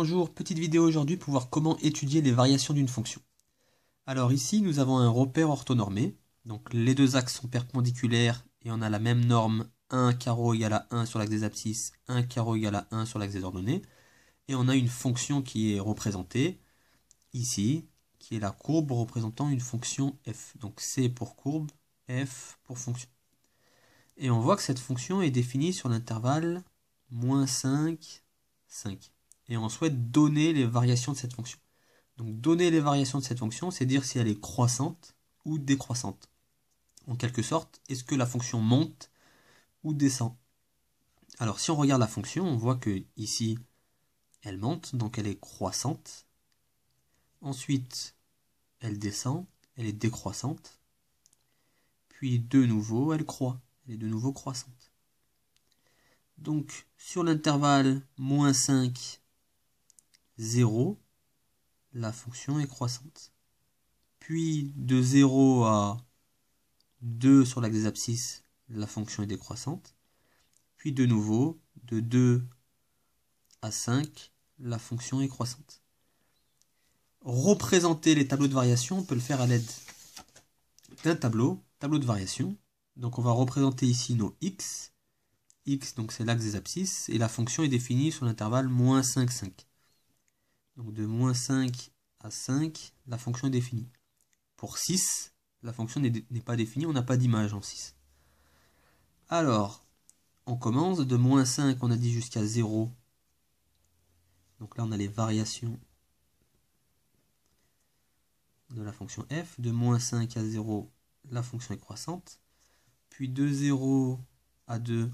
Bonjour, petite vidéo aujourd'hui pour voir comment étudier les variations d'une fonction. Alors ici, nous avons un repère orthonormé. Donc les deux axes sont perpendiculaires et on a la même norme 1 carreau égale à 1 sur l'axe des abscisses, 1 carreau égale à 1 sur l'axe des ordonnées. Et on a une fonction qui est représentée ici, qui est la courbe représentant une fonction f. Donc C pour courbe, f pour fonction. Et on voit que cette fonction est définie sur l'intervalle -5, 5. Et on souhaite donner les variations de cette fonction. Donc donner les variations de cette fonction, c'est dire si elle est croissante ou décroissante. En quelque sorte, est-ce que la fonction monte ou descend? Alors si on regarde la fonction, on voit que ici, elle monte, donc elle est croissante. Ensuite, elle descend, elle est décroissante. Puis de nouveau, elle croît, elle est de nouveau croissante. Donc sur l'intervalle -5, 0, la fonction est croissante. Puis de 0 à 2 sur l'axe des abscisses, la fonction est décroissante. Puis de nouveau, de 2 à 5, la fonction est croissante. Représenter les tableaux de variation, on peut le faire à l'aide d'un tableau de variation. Donc on va représenter ici nos x. X, donc c'est l'axe des abscisses, et la fonction est définie sur l'intervalle -5, 5. Donc de -5 à 5, la fonction est définie. Pour 6, la fonction n'est pas définie, on n'a pas d'image en 6. Alors, on commence de -5, on a dit jusqu'à 0. Donc là, on a les variations de la fonction f. De -5 à 0, la fonction est croissante. Puis de 0 à 2,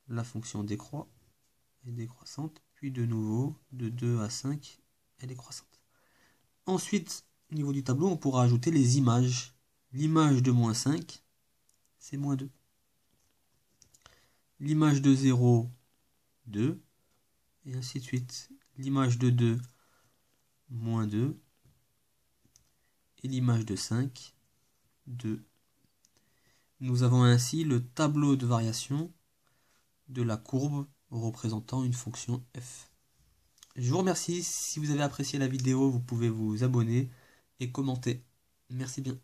la fonction décroît, est décroissante. Puis de nouveau, de 2 à 5, elle est croissante. Ensuite, au niveau du tableau, on pourra ajouter les images. L'image de -5, c'est -2. L'image de 0, 2. Et ainsi de suite. L'image de 2, -2. Et l'image de 5, 2. Nous avons ainsi le tableau de variation de la courbe représentant une fonction f. Je vous remercie. Si vous avez apprécié la vidéo, vous pouvez vous abonner et commenter. Merci bien.